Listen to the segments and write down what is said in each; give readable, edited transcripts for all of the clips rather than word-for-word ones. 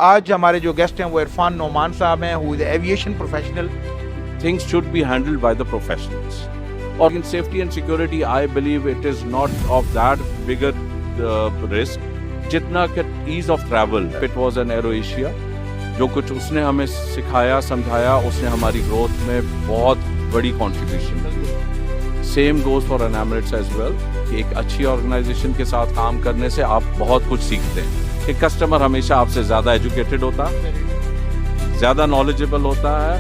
आज हमारे जो गेस्ट हैं वो इरफान नोमान साहब हैं, who is aviation professional. Things should be handled by the professionals. Or in safety and security, I believe it is not of that bigger risk. जितना कि ease of travel, it was an AeroAsia. जो कुछ उसने हमें सिखाया समझाया, उसने हमारी ग्रोथ में बहुत बड़ी contribution the. Same goes for Emirates as well, कि एक अच्छी ऑर्गेनाइजेशन के साथ काम करने से आप बहुत कुछ सीखते हैं। कि कस्टमर हमेशा आपसे ज़्यादा एजुकेटेड होता है, ज़्यादा नॉलेजेबल होता है,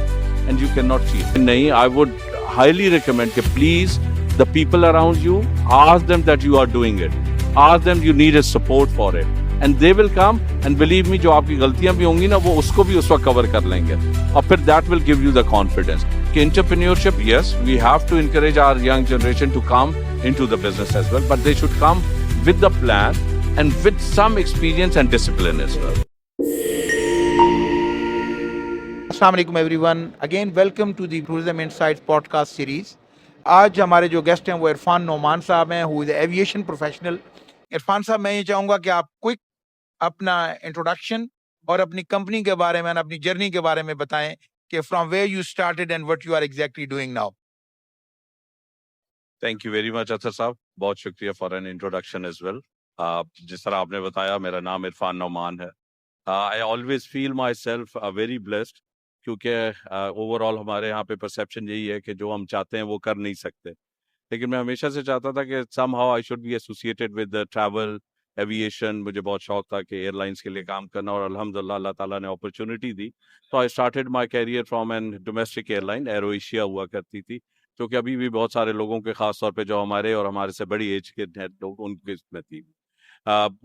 and you cannot cheat. नहीं, I would highly recommend कि please the people around you, ask them that you are doing it. Ask them you need a support for it. And they will come and believe me, जो आपकी गलतियां भी होंगी ना, वो उसको भी उस वक्त कवर कर लेंगे। और फिर that will give you the confidence. कि entrepreneurship, yes, we have to encourage our young generation to come into the business as well, but they should come with the plan and with some experience and discipline as well. अस्सलाम वालेकुम everyone, again welcome to the tourism insights podcast series. आज हमारे जो guest हैं वो इरफान नोमान साहब हैं, who is aviation professional. Irfan साहब, मैं ये चाहूँगा कि आप क्विक अपना इंट्रोडक्शन और अपनी कंपनी के बारे में, अपनी जर्नी के बारे में बताएं कि from where you started and what you are exactly doing now. Thank you very much Athar साहब, बहुत शुक्रिया for an introduction as well. जिस तरह आपने बताया, मेरा नाम इरफान नोमान है। I always feel myself very blessed, क्योंकि ओवरऑल हमारे यहाँ पे परसेप्शन यही है कि जो हम चाहते हैं वो कर नहीं सकते। लेकिन मैं हमेशा से चाहता था कि somehow I should be associated with travel aviation. मुझे बहुत शौक था कि एयरलाइंस के लिए काम करना, और अल्हम्दुलिल्लाह अल्लाह ताला ने अपॉर्चुनिटी दी। तो I started my career from an domestic airline, Aero Asia हुआ करती थी, जो कि अभी भी बहुत सारे लोगों के, खास तौर पे जो हमारे और हमारे से बड़ी एज के लोग, उनके इसमें थी।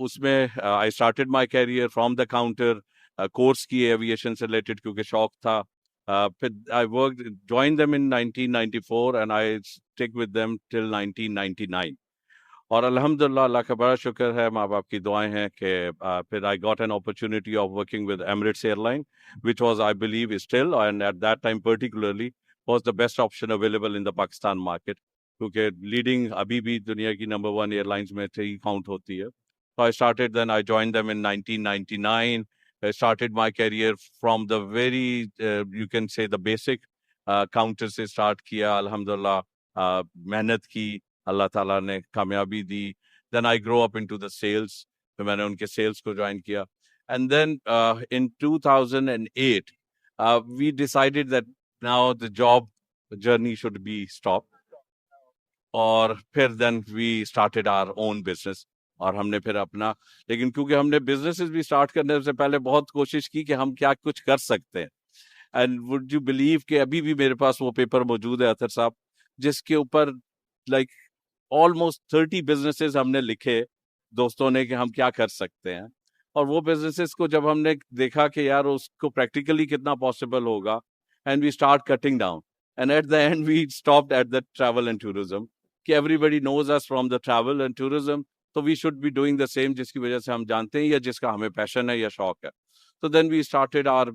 उसमें आई started my career from the counter, course किए एविएशन से रिलेटेड क्योंकि शौक था। फिर I work join them in 1994 and I stick with them till 1999। और अल्हम्दुलिल्लाह, अल्लाह का बड़ा शुक्र है, माँ बाप की दुआएं हैं कि फिर I got an opportunity of working with Emirates airline, which was I believe still and at that time particularly was the best option available in the Pakistan market, क्योंकि लीडिंग अभी भी दुनिया की नंबर 1 एयरलाइंस में से ही काउंट होती है। So I started then, I joined them in 1999. I started my career from the very, you can say the basic counter से start किया, अल्हम्दुलिल्लाह मेहनत की, अल्लाह ताला ने कामयाबी दी। Then I grew up into the sales, फिर मैंने उनके sales को join किया। And then in 2008, we decided that now the job journey should be stopped. और फिर then we started our own business, और हमने फिर अपना, लेकिन क्योंकि हमने बिजनेसेस भी स्टार्ट करने से पहले बहुत कोशिश की कि हम क्या कुछ कर सकते हैं। एंड वुड यू बिलीव कि अभी भी मेरे पास वो पेपर मौजूद है अतर साहब, जिसके ऊपर लाइक ऑलमोस्ट 30 बिजनेसेस हमने लिखे दोस्तों ने कि हम क्या कर सकते हैं। और वो बिजनेसेस को जब हमने देखा कि यार उसको प्रैक्टिकली कितना पॉसिबल होगा, and we start cutting down, and at the end we stopped at the travel and tourism, कि everybody knows us from the travel and tourism, तो we should be doing the same, जिसकी वजह से हम जानते हैं या जिसका हमें पैशन है या शौक है। तो then we started our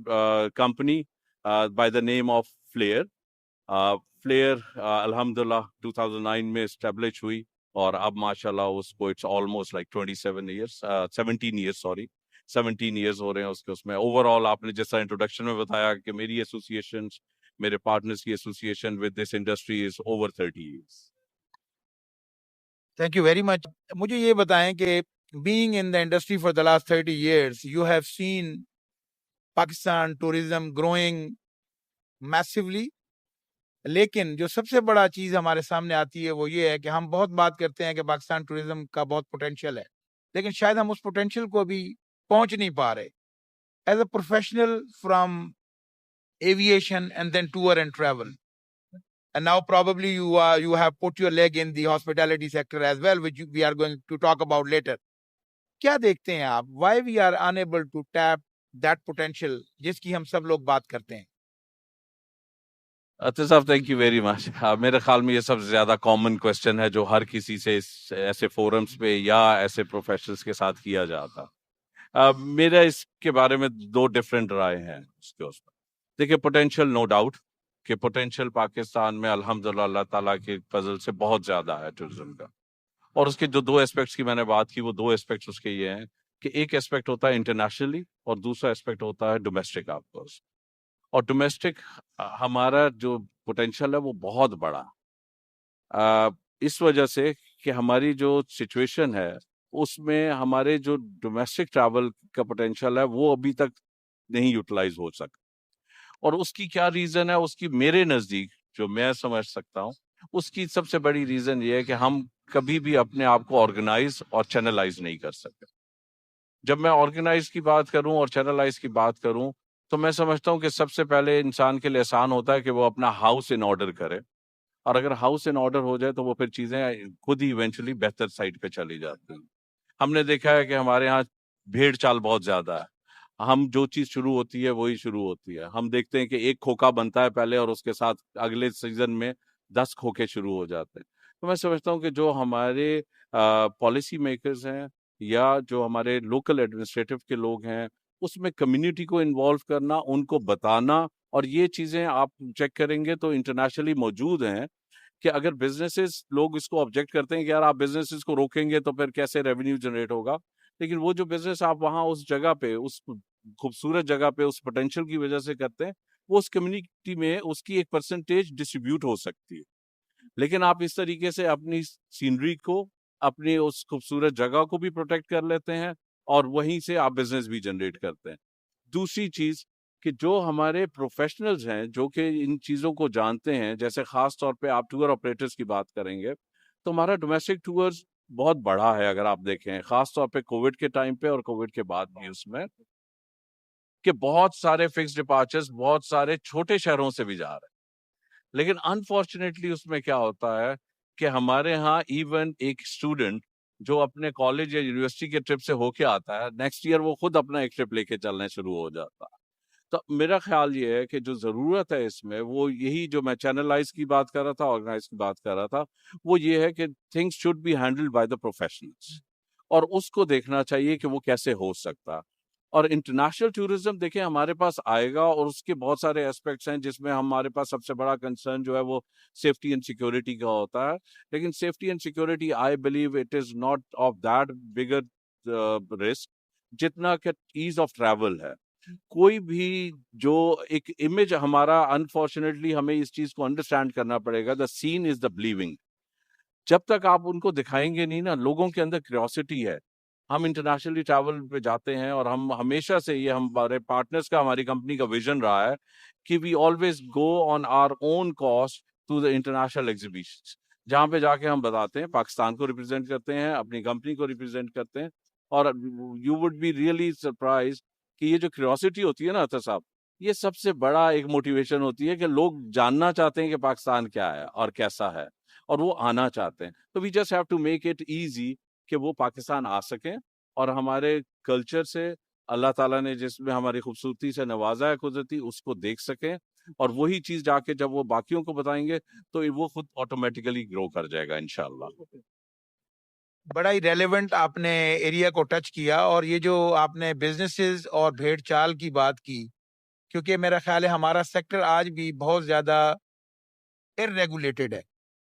company by the name of Flair. Flair अल्हम्दुलिल्लाह 2009 में एस्टेब्लिश हुई, और अब माशाल्लाह उसको इट्स ऑलमोस्ट लाइक 17 इयर्स हो रहे हैं उसके। उसमें ओवरऑल आपने जैसा इंट्रोडक्शन में बताया कि मेरी एसोसिएशन, मेरे पार्टनर्स की association with this industry is over 30 years. Thank you very much. मुझे ये बताएं कि being in the industry for the last 30 years, you have seen Pakistan tourism growing massively, लेकिन जो सबसे बड़ा चीज हमारे सामने आती है वो ये है कि हम बहुत बात करते हैं कि पाकिस्तान टूरिज्म का बहुत पोटेंशियल है, लेकिन शायद हम उस पोटेंशियल को भी पहुंच नहीं पा रहे। As a professional from aviation and then tour and travel, and now probably you have put your leg in the hospitality sector as well, which we are going to talk about later. क्या देखते हैं आप, why we are unable to tap that potential जिसकी हम सब लोग बात करते हैं? अतर साहब, थैंक यू वेरी मच। मेरे ख्याल में ये सबसे ज्यादा कॉमन क्वेश्चन है जो हर किसी से ऐसे फोरम्स पे या ऐसे प्रोफेशनल्स के साथ किया जाता। मेरा इसके बारे में 2 डिफरेंट राय हैं उसके उसमें। देखिए, पोटेंशियल नो डाउट कि पोटेंशियल पाकिस्तान में अल्हम्दुलिल्लाह अल्लाह ताला के फजल से बहुत ज्यादा है टूरिज्म का। और उसके जो 2 एस्पेक्ट्स की मैंने बात की, वो 2 एस्पेक्ट्स उसके ये हैं कि एक एस्पेक्ट होता है इंटरनेशनली और दूसरा एस्पेक्ट होता है डोमेस्टिक आपका। और डोमेस्टिक हमारा जो पोटेंशियल है वो बहुत बड़ा, इस वजह से कि हमारी जो सिचुएशन है उसमें हमारे जो डोमेस्टिक ट्रैवल का पोटेंशियल है वो अभी तक नहीं यूटिलाइज हो सका। और उसकी क्या रीजन है? उसकी मेरे नजदीक जो मैं समझ सकता हूँ, उसकी सबसे बड़ी रीजन ये है कि हम कभी भी अपने आप को ऑर्गेनाइज और चैनलाइज नहीं कर सकते। जब मैं ऑर्गेनाइज की बात करूं और चैनलाइज की बात करूं तो मैं समझता हूं कि सबसे पहले इंसान के लिए आसान होता है कि वो अपना हाउस इन ऑर्डर करे, और अगर हाउस इन ऑर्डर हो जाए तो वो फिर चीजें खुद ही इवेंचुअली बेहतर साइड पे चली जाती हैं। हमने देखा है कि हमारे यहाँ भेड़ चाल बहुत ज्यादा है। हम जो चीज शुरू होती है वही शुरू होती है। हम देखते हैं कि एक खोखा बनता है पहले और उसके साथ अगले सीजन में 10 खोखे शुरू हो जाते हैं। तो मैं समझता हूँ कि जो हमारे पॉलिसी मेकर्स हैं या जो हमारे लोकल एडमिनिस्ट्रेटिव के लोग हैं, उसमें कम्युनिटी को इन्वॉल्व करना, उनको बताना, और ये चीजें आप चेक करेंगे तो इंटरनेशनली मौजूद हैं कि अगर बिजनेसेस लोग इसको ऑब्जेक्ट करते हैं कि यार आप बिजनेसेस को रोकेंगे तो फिर कैसे रेवेन्यू जनरेट होगा, लेकिन वो जो बिजनेस आप वहां उस जगह पे, उस खूबसूरत जगह पे, उस पोटेंशियल की वजह से करते हैं, वो उस कम्युनिटी में उसकी एक परसेंटेज डिस्ट्रीब्यूट हो सकती है। लेकिन आप इस तरीके से अपनी सीनरी को, अपनी उस खूबसूरत जगह को भी प्रोटेक्ट कर लेते हैं और वहीं से आप बिजनेस भी जनरेट करते हैं। दूसरी चीज कि जो हमारे प्रोफेशनल्स हैं जो कि इन चीजों को जानते हैं, जैसे खास तौर पे आप टूर ऑपरेटर्स की बात करेंगे तो हमारा डोमेस्टिक टूर्स बहुत बड़ा है। अगर आप देखें खास तौर पे कोविड के टाइम पे और कोविड के बाद भी, उसमें कि बहुत सारे फिक्स डिपार्चर्स बहुत सारे छोटे शहरों से भी जा रहे हैं। लेकिन अनफॉर्चुनेटली उसमें क्या होता है कि हमारे यहाँ इवन एक स्टूडेंट जो अपने कॉलेज या यूनिवर्सिटी के ट्रिप से होके आता है, नेक्स्ट ईयर वो खुद अपना एक ट्रिप लेके चलने शुरू हो जाता है। तो मेरा ख्याल ये है कि जो जरूरत है इसमें, वो यही जो मैं चैनलाइज की बात कर रहा था, ऑर्गेनाइज की बात कर रहा था, वो ये है कि things should be handled by the professionals, और उसको देखना चाहिए कि वो कैसे हो सकता। और इंटरनेशनल टूरिज्म देखें हमारे पास आएगा और उसके बहुत सारे एस्पेक्ट्स हैं जिसमें हमारे पास सबसे बड़ा कंसर्न जो है वो सेफ्टी एंड सिक्योरिटी का होता है। लेकिन safety and security I believe it is not of that bigger risk जितना कि ईज ऑफ ट्रैवल है। कोई भी जो एक इमेज हमारा, अनफॉर्चुनेटली हमें इस चीज को अंडरस्टैंड करना पड़ेगा, the seen is the believing. जब तक आप उनको दिखाएंगे नहीं ना, लोगों के अंदर क्यूरियोसिटी है। हम इंटरनेशनली ट्रैवल पे जाते हैं और हम हमेशा से, ये हमारे पार्टनर्स का, हमारी कंपनी का विजन रहा है कि we always go on our own cost to the international exhibitions, जहाँ पे जाके हम बताते हैं, पाकिस्तान को रिप्रेजेंट करते हैं, अपनी कंपनी को रिप्रेजेंट करते हैं। और you would be really surprise कि ये जो क्यूरियोसिटी होती है ना अतर साहब, ये सबसे बड़ा एक मोटिवेशन होती है कि लोग जानना चाहते हैं कि पाकिस्तान क्या है और कैसा है, और वो आना चाहते हैं। तो we just have to make it easy कि वो पाकिस्तान आ सकें और हमारे कल्चर से, अल्लाह ताला ने जिसमें हमारी खूबसूरती से नवाजा है कुदरती, उसको देख सकें। और वही चीज जाके जब वो बाकियों को बताएंगे तो वो खुद ऑटोमेटिकली ग्रो कर जाएगा इंशाल्लाह। बड़ा ही रेलेवेंट आपने एरिया को टच किया। और ये जो आपने बिजनेसेस और भेड़ चाल की बात की, क्योंकि मेरा ख्याल है हमारा सेक्टर आज भी बहुत ज्यादा इररेगुलेटेड है,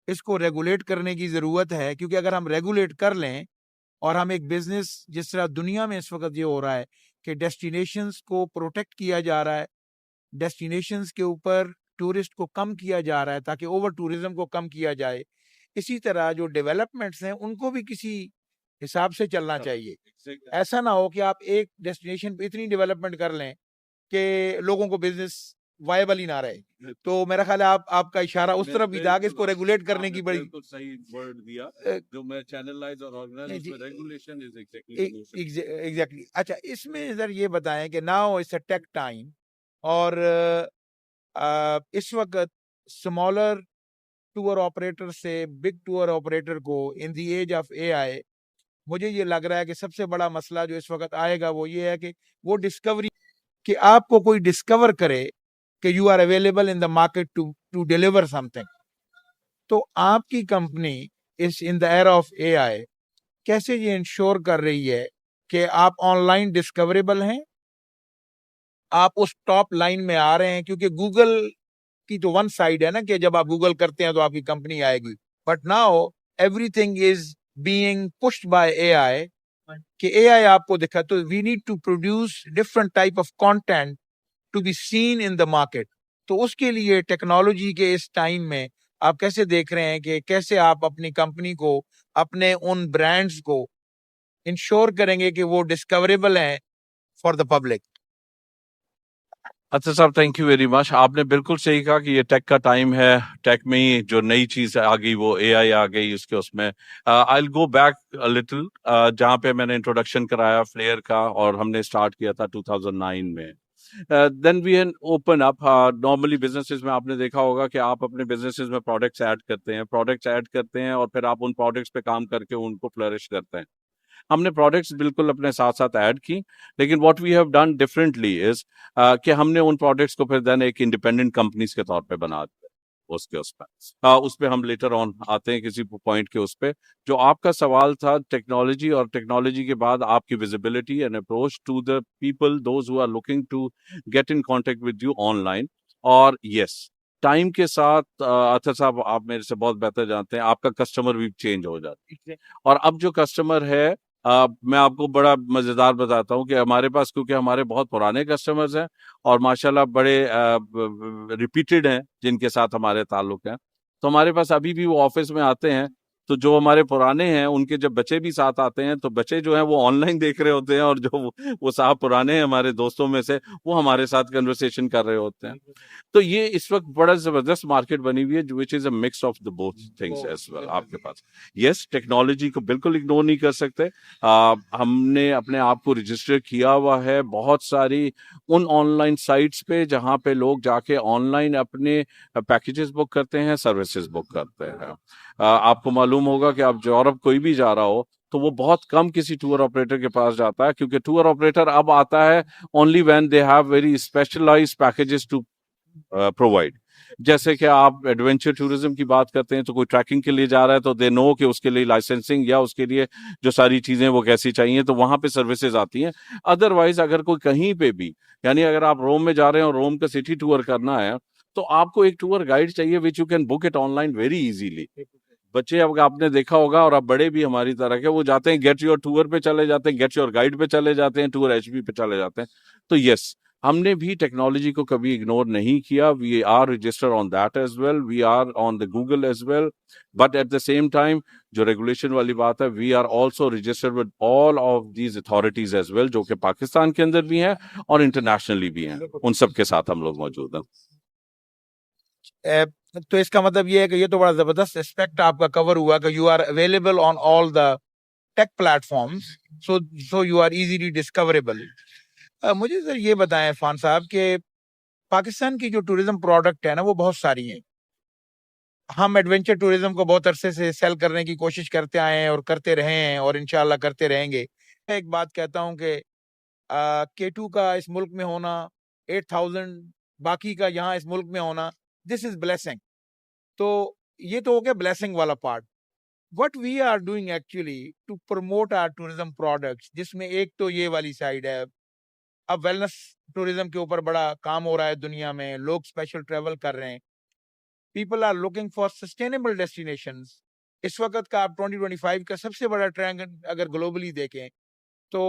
इसको रेगुलेट करने की जरूरत है। क्योंकि अगर हम रेगुलेट कर लें और हम एक बिजनेस, जिस तरह दुनिया में इस वक्त ये हो रहा है कि डेस्टिनेशंस को प्रोटेक्ट किया जा रहा है, डेस्टिनेशंस के ऊपर टूरिस्ट को कम किया जा रहा है ताकि ओवर टूरिज्म को कम किया जाए, इसी तरह जो डेवलपमेंट्स हैं उनको भी किसी हिसाब से चलना चाहिए। ऐसा ना हो कि आप एक डेस्टिनेशन पे इतनी डेवलपमेंट कर लें कि लोगों को बिजनेस वायबल ही ना रहे। तो मेरा ख्याल है आपका इशारा उस तरफ भी था कि इसको रेगुलेट करने की बड़ी सही वर्ड दिया, जो मैं चैनलाइज और ऑर्गेनाइज में रेगुलेशन इज एग्जैक्टली। अच्छा, इसमें सर ये बताएं कि now it's a tech time, और इस वक्त स्मॉलर टूर ऑपरेटर से बिग टूर ऑपरेटर को in the age of AI, मुझे ये लग रहा है कि सबसे बड़ा मसला जो इस वक्त आएगा वो ये है कि वो डिस्कवरी, कि आपको कोई डिस्कवर करे कि you are available in the market to deliver something. तो आपकी कंपनी इस in the era of AI कैसे ये इंश्योर कर रही है कि आप ऑनलाइन डिस्कवरेबल हैं, आप उस टॉप लाइन में आ रहे हैं? क्योंकि गूगल की तो वन साइड है ना कि जब आप गूगल करते हैं तो आपकी कंपनी आएगी, but now everything is being pushed by AI कि AI आपको दिखा, तो we need to produce different type of content to be seen in the market. तो उसके लिए टेक्नोलॉजी के इस टाइम में आप कैसे देख रहे हैं कि कैसे आप अपनी कंपनी को, अपने उन ब्रांड्स को इंश्योर करेंगे कि वो डिस्कवरेबल हैं फॉर द पब्लिक? अच्छा साहब, थैंक यू वेरी मच। आपने बिल्कुल सही कहा कि ये टेक का टाइम है। टेक में ही जो नई चीज आ गई वो एआई आ गई उसके उसमें। I will go back a little, जहाँ पे मैंने इंट्रोडक्शन कराया फ्लेयर का और हमने स्टार्ट किया था 2009 में। Then we an open up. Normally businesses में आपने देखा होगा कि आप अपने बिजनेसेस में प्रोडक्ट्स ऐड करते हैं और फिर आप उन प्रोडक्ट्स पे काम करके उनको फ्लरिश करते हैं। हमने प्रोडक्ट्स बिल्कुल अपने साथ साथ ऐड की, लेकिन what we have done differently is कि हमने उन प्रोडक्ट्स को फिर देन एक इंडिपेंडेंट कंपनीज के तौर पे बना दिया। उसके उस पे हम लेटर ऑन आते हैं किसी पॉइंट के उस पे। जो आपका सवाल था टेक्नोलॉजी और टेक्नोलॉजी के बाद आपकी visibility and approach to the people those who are looking to get in contact with you online. और यस, टाइम के साथ अतर साहब आप मेरे से बहुत बेहतर जानते हैं, आपका कस्टमर भी चेंज हो जाता है। और अब जो कस्टमर है, मैं आपको बड़ा मजेदार बताता हूँ कि हमारे पास, क्योंकि हमारे बहुत पुराने कस्टमर्स हैं और माशाल्लाह बड़े रिपीटेड हैं जिनके साथ हमारे ताल्लुक हैं, तो हमारे पास अभी भी वो ऑफिस में आते हैं। तो जो हमारे पुराने हैं उनके जब बच्चे भी साथ आते हैं तो बच्चे जो हैं वो ऑनलाइन देख रहे होते हैं, और जो वो साहब पुराने हैं हमारे दोस्तों में से, वो हमारे साथ कन्वर्सेशन कर रहे होते हैं। तो ये इस वक्त बड़ा जबरदस्त मार्केट बनी हुई है, which is a mix of the both things as well आपके पास। यस, टेक्नोलॉजी को बिल्कुल इग्नोर नहीं कर सकते। हमने अपने आप को रजिस्टर किया हुआ है बहुत सारी उन ऑनलाइन साइट्स पे जहां पे लोग जाके ऑनलाइन अपने पैकेजेस बुक करते हैं, सर्विसेज बुक करते हैं। आपको मालूम होगा कि आप यूरोप कोई भी जा रहा हो तो वो बहुत कम किसी टूर ऑपरेटर के पास जाता है, क्योंकि टूर ऑपरेटर अब आता है only when they have very specialised packages to provide. जैसे कि आप एडवेंचर टूरिज्म की बात करते हैं तो कोई ट्रैकिंग के लिए जा रहा है तो दे नो कि उसके लिए लाइसेंसिंग या उसके लिए जो सारी चीजें वो कैसी चाहिए, तो वहां पे सर्विसेज आती हैं। अदरवाइज अगर कोई कहीं पे भी, यानी अगर आप रोम में जा रहे हैं और रोम का सिटी टूर करना है तो आपको एक टूर गाइड चाहिए which you can book it online very easily. बच्चे, अब आपने देखा होगा और अब बड़े भी हमारी तरह के, वो जाते हैं गेट योर टूर पे चले जाते हैं, गेट योर गाइड पे चले जाते हैं, टूर एचबी पे चले जाते हैं। तो यस, हमने भी टेक्नोलॉजी को कभी इग्नोर नहीं किया। We are register on that as well, we are on the Google as well, but at the same time जो रेगुलेशन वाली बात है, we are also registered with all of these authorities as well, जो कि पाकिस्तान के अंदर भी हैं और इंटरनेशनली भी हैं। उन सब के साथ हम लोग मौजूद हैं। तो इसका मतलब ये है कि ये तो बड़ा जबरदस्त एस्पेक्ट आपका कवर हुआ कि you are available on all the tech platforms, so you are easily discoverable. मुझे सर ये बताएं इरफान साहब कि पाकिस्तान की जो टूरिज्म प्रोडक्ट है ना वो बहुत सारी हैं। हम एडवेंचर टूरिज्म को बहुत अरसे से सेल करने की कोशिश करते आए हैं और करते रहे हैं और इंशाल्लाह करते रहेंगे। मैं एक बात कहता हूं कि K2 का इस मुल्क में होना, 8000 बाकी का यहाँ इस मुल्क में होना, दिस इज ब्लेसिंग। तो ये तो हो गया ब्लेसिंग वाला part. What we are doing actually to promote our tourism products, जिसमें एक तो ये वाली साइड है। अब वेलनेस टूरिज्म के ऊपर बड़ा काम हो रहा है दुनिया में, लोग स्पेशल ट्रेवल कर रहे हैं, people are looking for sustainable destinations. इस वक्त का आप 2025 का सबसे बड़ा ट्रेंड अगर ग्लोबली देखें तो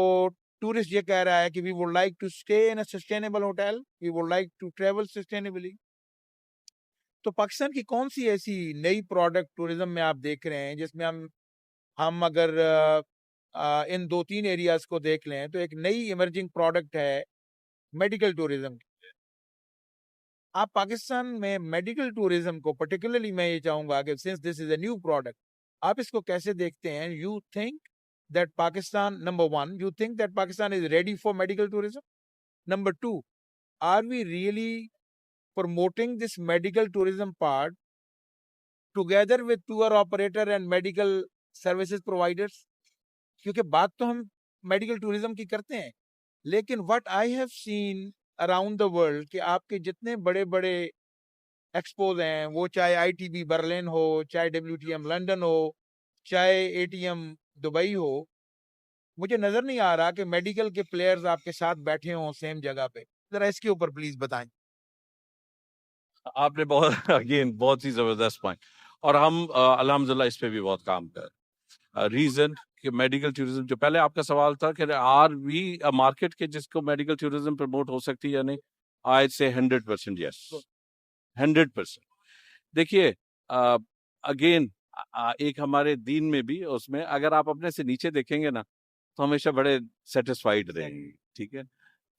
टूरिस्ट ये कह रहा है कि we would like to stay in a sustainable hotel, we would like to travel sustainably. तो पाकिस्तान की कौन सी ऐसी नई प्रोडक्ट टूरिज्म में आप देख रहे हैं जिसमें हम अगर इन 2-3 एरियाज को देख लें तो एक नई इमर्जिंग प्रोडक्ट है मेडिकल टूरिज्म। आप पाकिस्तान में मेडिकल टूरिज्म को पर्टिकुलरली मैं ये चाहूंगा कि since this is a new product, आप इसको कैसे देखते हैं? You think that Pakistan, number one, you think that Pakistan is ready for medical tourism? Number two, are we really promoting this medical tourism part together with tour operator and medical services providers? क्योंकि बात तो हम medical tourism की करते हैं, लेकिन what I have seen around the world कि आपके जितने बड़े बड़े एक्सपोज हैं, वो चाहे ITB बर्लिन हो, चाहे WTM लंदन हो, चाहे ATM दुबई हो, मुझे नजर नहीं आ रहा कि मेडिकल के प्लेयर्स आपके साथ बैठे हों सेम जगह पे। जरा इसके ऊपर प्लीज बताएं। आपने बहुत अगेन बहुत ही जबरदस्त पॉइंट, और हम अल्हम्दुलिल्लाह इस पे भी बहुत काम कर रहे हैं। रीजन कि मेडिकल टूरिज्म, जो पहले आपका सवाल था कि आर वी अ मार्केट के जिसको मेडिकल टूरिज्म प्रमोट हो सकती है या नहीं, आई से 100% यस, 100%। देखिए अगेन एक हमारे दीन में भी, उसमें अगर आप अपने से नीचे देखेंगे ना तो हमेशा बड़े सेटिस्फाइड रहेंगे, ठीक है।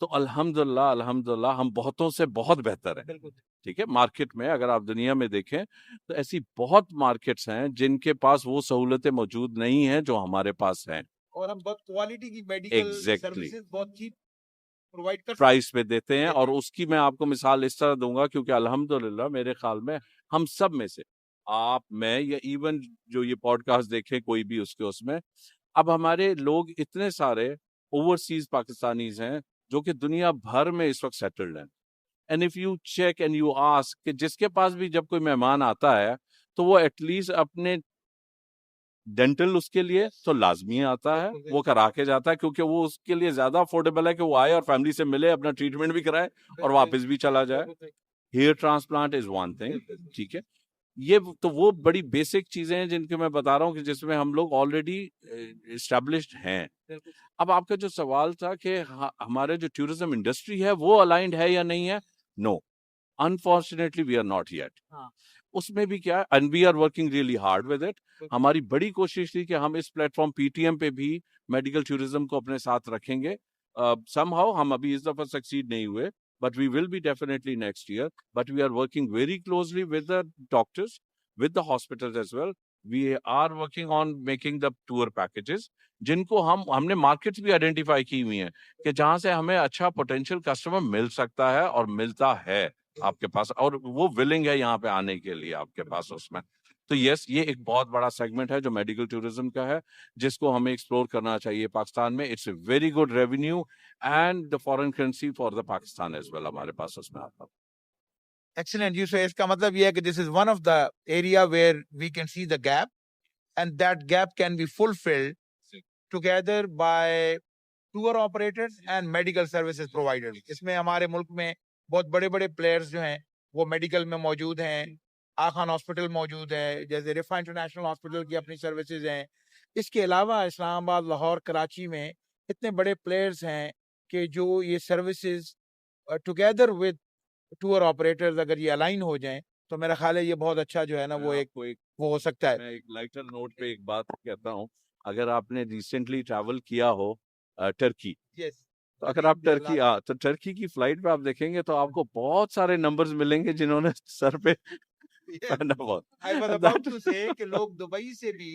तो अल्हम्दुलिल्लाह अल्हम्दुलिल्लाह हम बहुतों से बहुत बेहतर हैं, ठीक है। मार्केट में अगर आप दुनिया में देखें तो ऐसी बहुत मार्केट्स हैं जिनके पास वो सहूलतें मौजूद नहीं हैं जो हमारे पास हैं, और हम बहुत क्वालिटी की मेडिकल सर्विसेज बहुत चीप प्रोवाइड कर प्राइस पे देते हैं। और उसकी मैं आपको मिसाल इस तरह दूंगा क्योंकि अल्हम्दुलिल्लाह मेरे ख्याल में हम सब में से, आप, मैं, या इवन जो ये पॉडकास्ट देखे कोई भी उसके उसमें, अब हमारे लोग इतने सारे ओवरसीज पाकिस्तानीज हैं जो कि दुनिया भर में इस वक्त सेटल्ड हैं। And if you check and you ask कि जिसके पास भी जब कोई मेहमान आता है तो वो एटलीस्ट अपने डेंटल उसके लिए तो लाजमी आता है, वो करा के जाता है क्योंकि वो उसके लिए ज्यादा अफोर्डेबल है कि वो आए और फैमिली से मिले, अपना ट्रीटमेंट भी कराए और वापस भी चला जाए। Hair transplant is one thing, ठीक है। ये तो वो बड़ी बेसिक चीजें हैं जिनके मैं बता रहा हूँ कि जिसमें हम लोग ऑलरेडी एस्टेब्लिश्ड हैं। अब आपका जो सवाल था कि हमारे जो टूरिज्म इंडस्ट्री है वो अलाइंड है या नहीं है, no, unfortunately we are not yet. उसमें भी क्या है, and we are working really hard with it. हमारी बड़ी कोशिश थी कि हम इस प्लेटफॉर्म पीटीएम पे भी मेडिकल टूरिज्म को अपने साथ रखेंगे। समहाउ हम अभी इस दफा सक्सीड नहीं हुए, but we will be definitely next year. But we are working very closely with the doctors, with the hospitals as well. We are working on making the tour packages, जिनको हमने markets भी identify की हुई हैं कि जहां से हमें अच्छा पोटेंशियल कस्टमर मिल सकता है और मिलता है आपके पास, और वो विलिंग है यहाँ पे आने के लिए आपके पास उसमें। तो यस, ये एक बहुत बड़ा सेगमेंट है जो मेडिकल टूरिज्म का है, जिसको हमें एक्सप्लोर करना चाहिए पाकिस्तान में। It's a very good revenue and the foreign currency for the Pakistan as well हमारे पास उसमें आता है। Excellent. You say इसका मतलब ये है कि this is one of the area where we can see the gap, and that gap can be fulfilled together by tour operators and medical services providers. इसमें हमारे मुल्क में बहुत बड़े बड़े प्लेयर्स जो हैं वो मेडिकल में मौजूद हैं। आखान हॉस्पिटल मौजूद है, जैसे रिफा इंटरनेशनल हॉस्पिटल की अपनी सर्विसेज हैं। इसके अलावा इस्लामाबाद, लाहौर, कराची में इतने बड़े प्लेयर्स हैं कि जो ये services together with tour operators अगर ये अलाइन हो जाएं तो मेरा ख्याल है ये बहुत अच्छा जो है ना वो वो हो सकता है। मैं एक लाइटर नोट पे एक बात कहता हूँ, अगर आपने रिसेंटली ट्रैवल किया हो टर्की, तो अगर आप टर्की तो टर्की की फ्लाइट पे आप देखेंगे तो आपको बहुत सारे नंबर्स मिलेंगे जिन्होंने सर पे पहना हुआ। I was about to say कि लोग दुबई से भी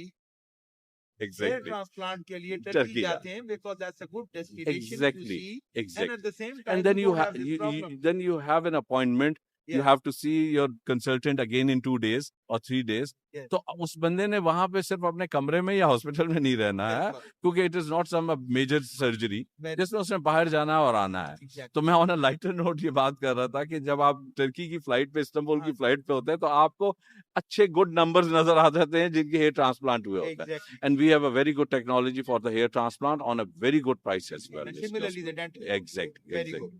हेयर Exactly. ट्रांसप्लांट के लिए टर्की टर्की जाते हैं because that's a good destination to Exactly. see, Exactly. and at the same time And then you you don't have have this problem. then you have an appointment. You Yes. have to see your consultant again in 2 days or 3 days. Yes. तो उस बंदे ने वहां पे सिर्फ अपने कमरे में या हॉस्पिटल में नहीं रहना है, That's right. क्योंकि it is not some major surgery Very- जिसमें उसने बाहर जाना है और आना है। Exactly. तो मैं ऑन अ लाइटर नोट ये बात कर रहा था कि जब आप टर्की की फ्लाइट पे, इस्तांबुल की हाँ। फ्लाइट पे होते हैं तो आपको अच्छे गुड नंबर्स नजर आ जाते हैं जिनके हेयर ट्रांसप्लांट हुए होते हैं। Exactly. And we have a very good technology for the hair transplant on a very good price as well. And similarly the dental. Exactly. Very Exactly.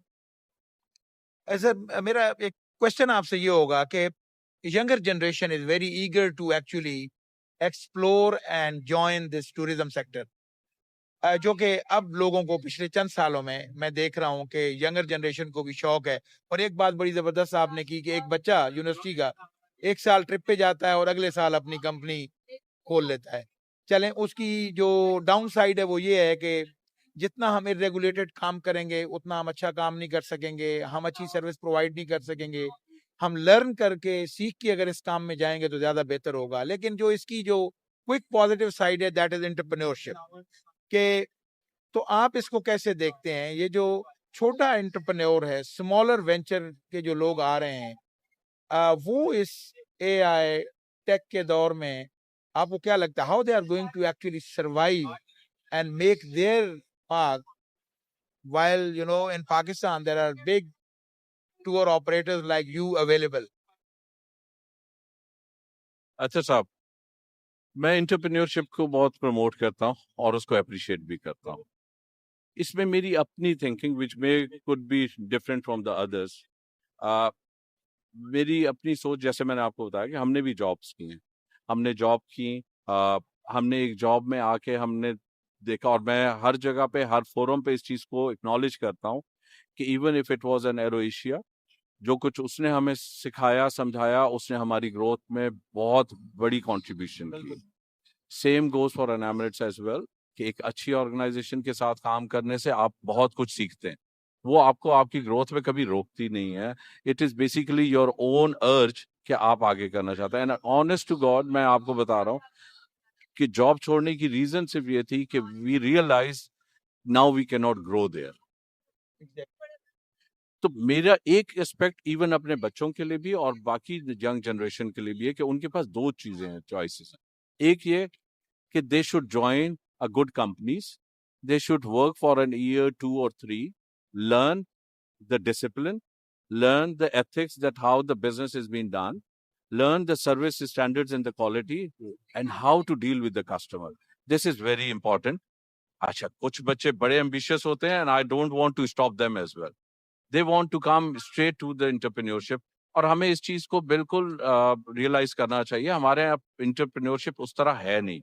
good. Sir मेरा एक question आपसे ये होगा कि younger generation is very eager to actually explore and join this tourism sector, जो कि अब लोगों को पिछले चंद सालों में मैं देख रहा हूँ कि यंगर जनरेशन को भी शौक है। और एक बात बड़ी जबरदस्त आपने की कि एक बच्चा यूनिवर्सिटी का 1 साल ट्रिप पे जाता है और अगले साल अपनी कंपनी खोल लेता है। चलें, उसकी जो डाउन साइड है वो ये है कि जितना हम इरेगुलेटेड काम करेंगे उतना हम अच्छा काम नहीं कर सकेंगे, हम अच्छी सर्विस प्रोवाइड नहीं कर सकेंगे। हम लर्न करके सीख के अगर इस काम में जाएंगे तो ज्यादा बेहतर होगा। लेकिन जो इसकी जो क्विक पॉजिटिव साइड है दैट इज एंटरप्रेन्योरशिप के, तो आप इसको कैसे देखते हैं? ये जो छोटा एंटरप्रेन्योर है, स्मॉलर वेंचर के जो लोग आ रहे हैं, वो इस एआई टेक के दौर में आपको क्या लगता है, how they are going to actually survive and make their mark, while you know in Pakistan there are big tour operators like you available? अच्छा साहब, मैं एंटरप्रेन्योरशिप को बहुत प्रमोट करता हूँ और उसको अप्रिशिएट भी करता हूँ। इसमें मेरी अपनी thinking which may could be different from the others. मेरी अपनी सोच, जैसे मैंने आपको बताया कि हमने भी जॉब्स की हैं, हमने जॉब की हमने एक जॉब में आके हमने देखा, और मैं हर जगह पे हर फोरम पे इस चीज को एक्नॉलेज करता हूँ कि even if it was an arrow Asia, जो कुछ उसने हमें सिखाया समझाया, उसने हमारी ग्रोथ में बहुत बड़ी कंट्रीब्यूशन की। Same goes for an Emirates as well, कि एक अच्छी ऑर्गेनाइजेशन के साथ काम करने से आप बहुत कुछ सीखते हैं। वो आपको आपकी ग्रोथ में कभी रोकती नहीं है। It is basically your own अर्ज कि आप आगे करना चाहते हैं। एंड ऑनेस्ट टू गॉड मैं आपको बता रहा हूँ कि जॉब छोड़ने की रीजन सिर्फ ये थी कि we realise now we can not grow there. तो मेरा एक एस्पेक्ट इवन अपने बच्चों के लिए भी और बाकी यंग जनरेशन के लिए भी है कि उनके पास दो चीजें हैं, चॉइसेस हैं। एक ये कि they should join a good companies, they should work for an year 2 or 3, learn the discipline, learn the ethics, that how the business is being done, learn the service standards and the quality, and how to deal with the customer. This is very important. अच्छा, कुछ बच्चे बड़े ambitious होते हैं, and I don't want to stop them as well. They want to come straight to the entrepreneurship. और हमें इस चीज को बिल्कुल रियलाइज करना चाहिए, हमारे यहाँ इंटरप्रेन्योरशिप उस तरह है नहीं।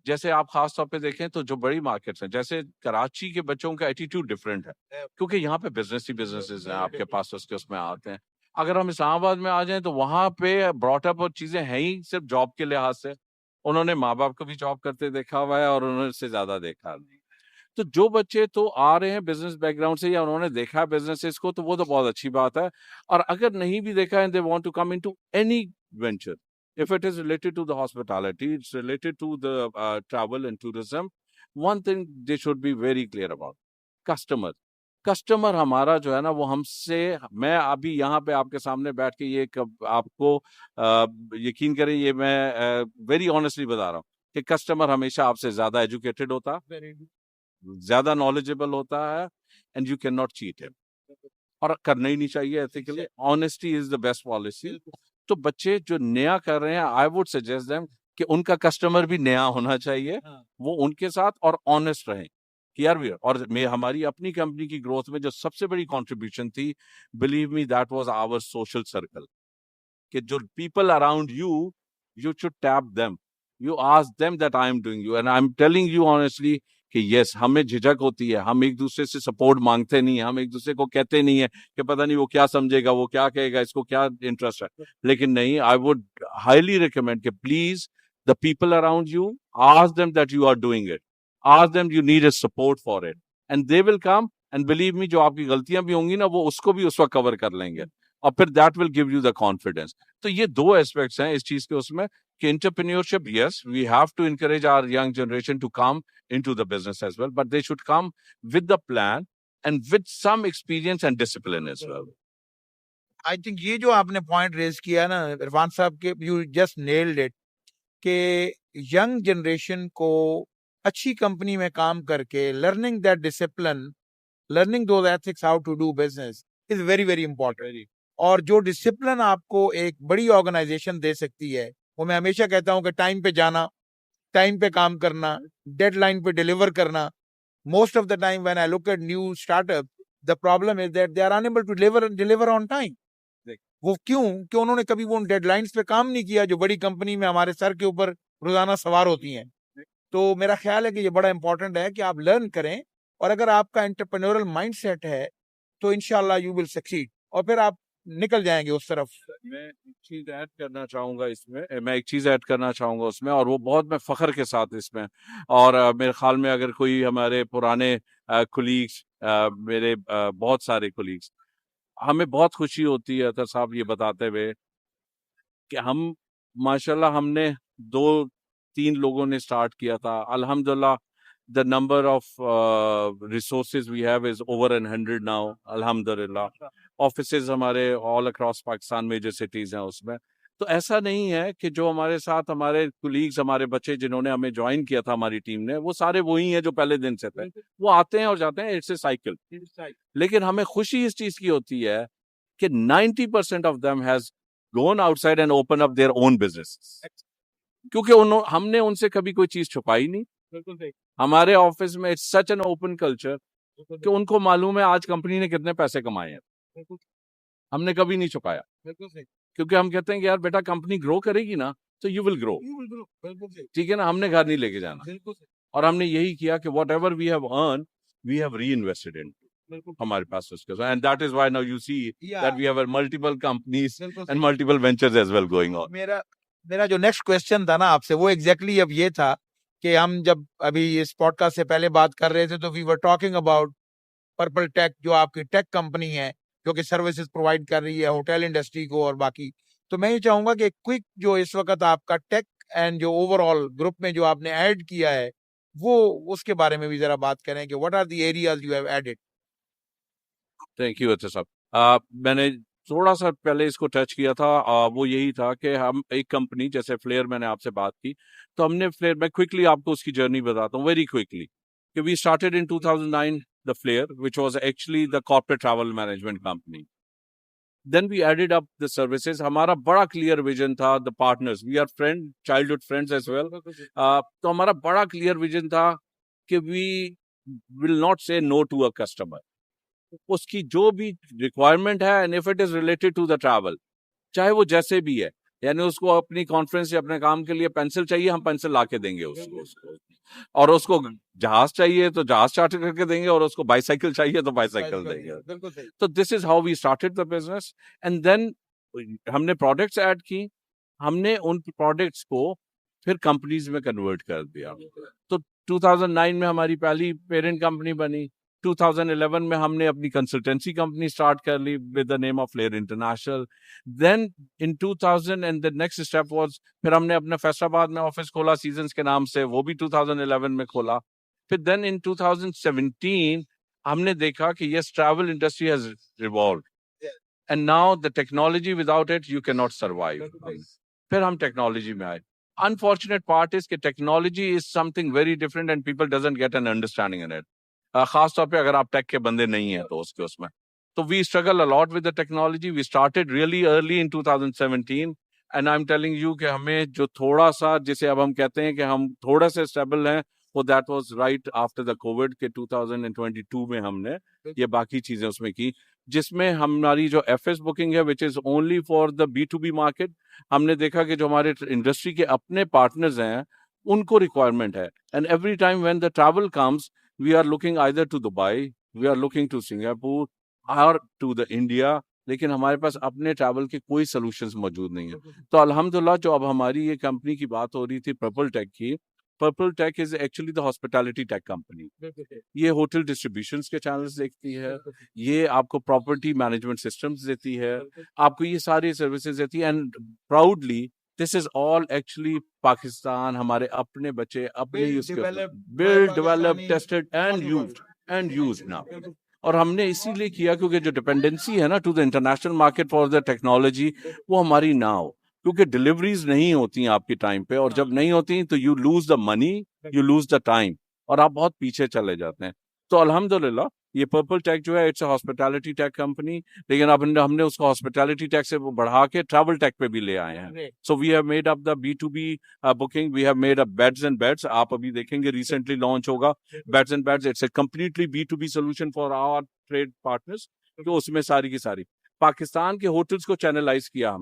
जैसे आप खास तौर पे देखें तो जो बड़ी मार्केट्स हैं, जैसे कराची के बच्चों का एटीट्यूड डिफरेंट है, क्योंकि यहाँ पे बिजनेस ही बिजनेसेस हैं आपके पास, उसके उसमें आते हैं। अगर हम इस्लामाबाद में आ जाएं तो वहां पे ब्रॉटअप और चीजें हैं ही सिर्फ जॉब के लिहाज से। उन्होंने माँ बाप को भी जॉब करते देखा हुआ है और उन्होंने इससे ज्यादा देखा नहीं। तो जो बच्चे तो आ रहे हैं बिजनेस बैकग्राउंड से या उन्होंने देखा है बिजनेसेस को, तो वो तो बहुत अच्छी बात है। और अगर नहीं भी देखा है, they want to come into any venture, if it is related to the hospitality, it's related to the travel and tourism, one thing they should be very clear about: customer. Customer हमारा जो है ना, वो हमसे, मैं अभी यहाँ पे आपके सामने बैठ के ये आपको यकीन करें, ये मैं वेरी ऑनेस्टली बता रहा हूँ कि कस्टमर हमेशा आपसे ज्यादा एजुकेटेड होता है, ज्यादा नॉलेजेबल होता है, and you can not cheat him. और करना ही नहीं चाहिए ethically. Honesty is the best policy. तो बच्चे जो नया कर रहे हैं, आई वुड सजेस्ट देम कि उनका कस्टमर भी नया होना चाहिए, वो उनके साथ और ऑनेस्ट रहें कि यार भी। और हमारी अपनी कंपनी की ग्रोथ में जो सबसे बड़ी कंट्रीब्यूशन थी, believe me, that was our social circle. कि जो people around you, you should tap them, you ask them that I am doing you, and I am telling you honestly कि yes, हमें झिझक होती है, हम एक दूसरे से सपोर्ट मांगते नहीं है, हम एक दूसरे को कहते नहीं है कि पता नहीं वो क्या समझेगा, वो क्या कहेगा, इसको क्या इंटरेस्ट है। लेकिन नहीं, आई वुड हाईली रिकमेंड कि please the people around you, ask them that you are doing it, ask them you need a support for it, and they will come. And believe me, जो आपकी गलतियां भी होंगी ना, वो उसको भी उस वक्त कवर कर लेंगे, और फिर that will give you the confidence. तो ये दो एस्पेक्ट्स हैं इस चीज के उसमें कि entrepreneurship, yes, we have to encourage our young generation to come into the business as well, but they should come with the plan and with some experience and discipline as well. I think ये जो आपने point raise किया ना इरफान साहब के, you just nailed it, कि young generation को अच्छी कंपनी में काम करके learning that discipline, learning those ethics, how to do business is very very important. और जो डिसिप्लिन आपको एक बड़ी ऑर्गेनाइजेशन दे सकती है, वो मैं हमेशा कहता हूँ कि टाइम पे जाना, टाइम पे काम करना, डेडलाइन पे डिलीवर करना। Most of the time when I look at new startup, the problem is that they are unable to deliver on time. वो क्यों? कि उन्होंने कभी वो डेडलाइंस पे काम नहीं किया जो बड़ी कंपनी में हमारे सर के ऊपर रोजाना सवार होती हैं। तो मेरा ख्याल है कि ये बड़ा इंपॉर्टेंट है कि आप लर्न करें, और अगर आपका एंटरप्रेन्योरल माइंडसेट है तो इंशाल्लाह यू विल सक्सीड, और फिर आप निकल जाएंगे उस तरफ। मैं एक चीज ऐड करना चाहूंगा इसमें, मैं एक चीज ऐड करना चाहूंगा उसमें, और वो बहुत मैं फख्र के साथ इसमें, और मेरे ख्याल में अगर कोई हमारे पुराने कुलीग्स, मेरे बहुत सारे कुलीग्स, हमें बहुत खुशी होती है अतर साहब ये बताते हुए कि हम माशाल्लाह हमने 2-3 लोगों ने स्टार्ट किया था, अल्हम्दुलिल्लाह the number of resources we have is over 100 now, alhamdulillah. Offices हमारे all across Pakistan, major cities हैं उसमें। तो ऐसा नहीं है कि जो हमारे साथ हमारे कुलीग्स, हमारे बच्चे जिन्होंने हमें ज्वाइन किया था हमारी टीम ने, वो सारे वही हैं जो पहले दिन से थे। वो आते हैं और जाते हैं, इट्स ए साइकिल। लेकिन हमें खुशी इस चीज की होती है कि 90% of them has gone outside and open up their own businesses, क्योंकि हमने उनसे कभी कोई चीज छुपाई नहीं। हमारे ऑफिस में it's such an open culture कि उनको मालूम है आज कंपनी ने कितने पैसे कमाए हैं, हमने कभी नहीं छुपाया। क्योंकि हम कहते हैं कि यार बेटा, कंपनी ग्रो करेगी ना तो यू विल ग्रो। बिल्कुल सही, ठीक है ना, हमने घर नहीं लेके जाना, बिल्कुल सही, और हमने यही किया कि whatever we have earn we have reinvested in बिल्कुल हमारे पास उसके, and that is why now you see या that we have multiple companies बिल्कुल एंड सही। Multiple ventures as well going on. मेरा मेरा जो नेक्स्ट क्वेश्चन था ना आपसे, वो एग्जैक्टली अब ये था कि हम जब अभी इस पॉडकास्ट से पहले बात कर रहे थे तो we were talking about purple tech, जो आपकी टेक कंपनी है जो कि सर्विसेज प्रोवाइड कर रही है होटल इंडस्ट्री को और बाकी। तो मैं ये चाहूंगा कि क्विक जो इस वक्त आपका टेक एंड जो ओवरऑल ग्रुप में जो आपने ऐड किया है, वो उसके बारे में भी जरा बात करें कि what are the areas you have added. Thank you, अच्छा साहब। मैंने थोड़ा सा पहले इसको टच किया था, वो यही था कि हम एक कंपनी जैसे फ्लेयर, मैंने आपसे बात की, तो हमने फ्लेयर, मैं क्विकली आपको उसकी जर्नी बताता हूँ वेरी क्विकली, कि we started in 2009 the Flair which was actually the corporate travel management company. Then we added up the services. हमारा बड़ा क्लियर विजन था, the partners, we are friend, childhood friends as well, तो हमारा बड़ा clear vision था कि we will not say no to a customer. उसकी जो भी रिक्वायरमेंट है, and if it is related to the travel, चाहे वो जैसे भी है, यानी उसको अपनी कॉन्फ्रेंस या अपने काम के लिए पेंसिल चाहिए, हम पेंसिल ला के देंगे उसको, और उसको जहाज चाहिए तो जहाज चार्टर करके देंगे, और उसको बाइसाइकिल चाहिए तो बाइसाइकिल देंगे। बिल्कुल सही। तो this is how we started the business, and then हमने प्रोडक्ट्स ऐड की, हमने उन प्रोडक्ट्स को फिर कंपनीज में कन्वर्ट कर दिया। तो 2009 में हमारी पहली पेरेंट कंपनी बनी। 2011 में हमने अपनी कंसल्टेंसी कंपनी स्टार्ट कर ली with the name of Flair International. Then in 2000 and the next step was, फिर हमने अपना फैसलाबाद में ऑफिस खोला सीजन्स के नाम से, वो भी 2011 में खोला। फिर देन इन 2017 हमने देखा कि yes, travel industry has revolved, and now the technology, without it you can not survive. फिर हम टेक्नोलॉजी में आए। अनफॉर्चुनेट पार्ट इज कि technology is something very different and people doesn't get an understanding in it, खास तौर पे अगर आप टेक के बंदे नहीं हैं तो उसमें। तो we struggle a lot with the technology. We started really early in 2017, and I am telling you कि हमें जो थोड़ा सा, जिसे अब हम कहते हैं कि हम थोड़ा से स्टेबल हैं, वो that was right after the Covid के 2022 में हमने ये बाकी चीजें उसमें की, जिसमें हमारी जो एफएस बुकिंग है which is only for the B2B market. हमने देखा कि जो हमारे इंडस्ट्री के अपने पार्टनर्स हैं उनको रिक्वायरमेंट है, and every time when the travel comes we are looking either to Dubai, we are looking to Singapore or to the India, लेकिन हमारे पास अपने ट्रैवल के कोई सॉल्यूशंस मौजूद नहीं है। तो अल्हम्दुलिल्लाह, जो अब हमारी ये कंपनी की बात हो रही थी पर्पल टेक की, purple tech is actually the hospitality tech company. ये होटल डिस्ट्रीब्यूशंस के चैनल्स देखती है, ये आपको प्रॉपर्टी मैनेजमेंट सिस्टम्स देती है, आपको ये सारी सर्विसेज देती है, and proudly this is all actually Pakistan, हमारे अपने बच्चे, अपने build, develop, tested and used now. और हमने इसीलिए किया क्योंकि जो डिपेंडेंसी है ना to the international market for the technology, वो हमारी ना हो, क्योंकि डिलीवरीज नहीं होती हैं आपके टाइम पे, और जब नहीं होती तो you lose the money, you lose the time, और आप बहुत पीछे चले जाते हैं। तो अल्हम्दुलिल्लाह ये पर्पल टेक जो है, it's a hospitality tech company, लेकिन अब हमने उसको हॉस्पिटैलिटी टेक से बढ़ा के ट्रैवल टेक पे भी ले आए हैं। So we have made up the B2B booking, we have made up beds and beds, आप अभी देखेंगे रिसेंटली लॉन्च होगा beds and beds, it's a completely B2B solution for our trade partners. तो उसमें सारी की सारी पाकिस्तान के होटल्स को चैनलाइज किया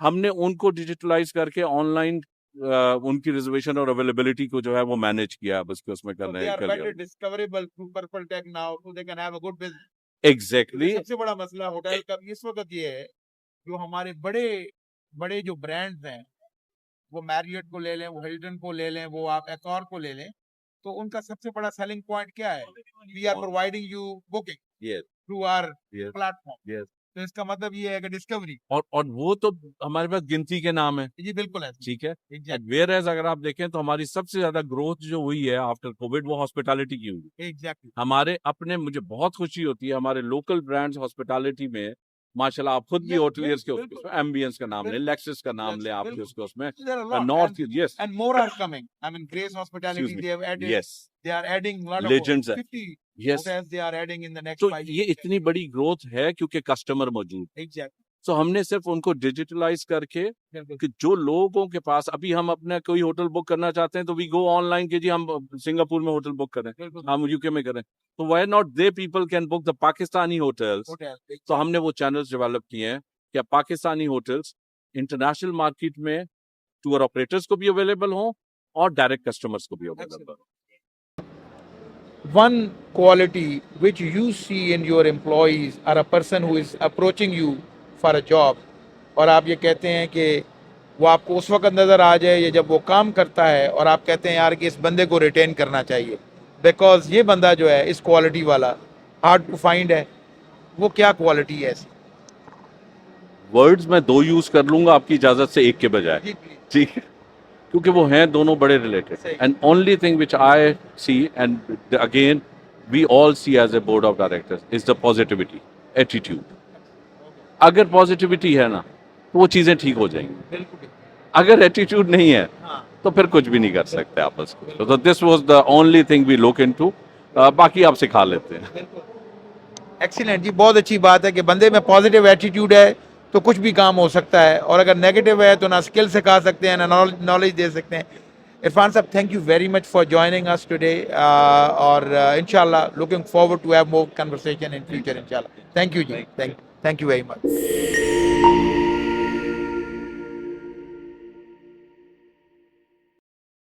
हमने उनको डिजिटलाइज करके ऑनलाइन उनकी रिजर्वेशन और अवेलेबिलिटी को जो है वो मैनेज किया अब उसमें करने के लिए। Discoverable through purple tech now, so they can have a good business. Exactly. सबसे बड़ा मसला होटल का इस वक्त ये है, जो हमारे बड़े बड़े जो ब्रांड्स हैं, वो मैरियट को ले लें, वो हिल्टन को ले लें, वो आप एकॉर को ले लें, तो उनका सबसे बड़ा सेलिंग पॉइंट क्या है? We are providing you booking through our platform. तो इसका मतलब ये है कि डिस्कवरी, और वो तो हमारे पास गिनती के नाम है जी, बिल्कुल है, ठीक है। वेयर एज अगर आप देखें तो हमारी सबसे ज्यादा ग्रोथ जो हुई है आफ्टर कोविड, वो हॉस्पिटैलिटी की हुई। एग्जैक्टली। हमारे अपने, मुझे बहुत खुशी होती है, हमारे लोकल ब्रांड्स हॉस्पिटैलिटी में माशाल्लाह, आप खुद भी होटलियर्स के उसमें एम्बियंस का नाम ले, लेक्सिस का नाम ले, आपके उसमें north, yes, and more are coming. I mean Grace Hospitality, they have added, yes, they are adding lot of legends, 50 yes, hotels they are adding in the next तो 5 ये years. इतनी बड़ी ग्रोथ है क्योंकि कस्टमर मौजूद। Exactly. तो हमने सिर्फ उनको डिजिटलाइज करके कि जो लोगों के पास, अभी हम अपना कोई होटल बुक करना चाहते हैं तो वी गो ऑनलाइन कि जी हम सिंगापुर में होटल बुक करें, हम यूके में करें, तो why not they people can book the Pakistani hotels. तो हमने वो चैनल्स डेवलप किए हैं कि पाकिस्तानी होटल्स इंटरनेशनल मार्केट में टूर ऑपरेटर्स को भी अवेलेबल हों और डायरेक्ट कस्टमर्स को भी अवेलेबल हो। One quality which you see in your employees or a person who is approaching you for a job, और आप ये कहते हैं कि वो आपको उस वक्त नज़र आ जाए या जब वो काम करता है और आप कहते हैं यार कि इस बंदे को रिटेन करना चाहिए बिकॉज ये बंदा जो है इस क्वालिटी वाला हार्ड टू फाइंड है, वो क्या क्वालिटी है ऐसी? वर्ड्स मैं 2 यूज कर लूंगा आपकी इजाजत से, एक के बजाय, ठीक है, क्योंकि वो हैं दोनों बड़े related. And only thing which I see and again we all see as a board of directors is the positivity, attitude. अगर पॉजिटिविटी है ना तो वो चीजें ठीक हो जाएंगी, अगर एटीट्यूड नहीं है तो फिर कुछ भी नहीं कर सकते आपस में। तो this was the only thing we look into, बाकी आप सिखा लेते हैं। एक्सीलेंट जी, बहुत अच्छी बात है कि बंदे में पॉजिटिव एटीट्यूड है तो कुछ भी काम हो सकता है, और अगर नेगेटिव है तो ना स्किल सिखा सकते हैं ना नॉलेज दे सकते हैं। इरफान साहब, thank you very much for joining us today, और इंशाल्लाह looking forward to have more conversation in future इंशाल्लाह। थैंक यू जी, थैंक यू वेरी मच।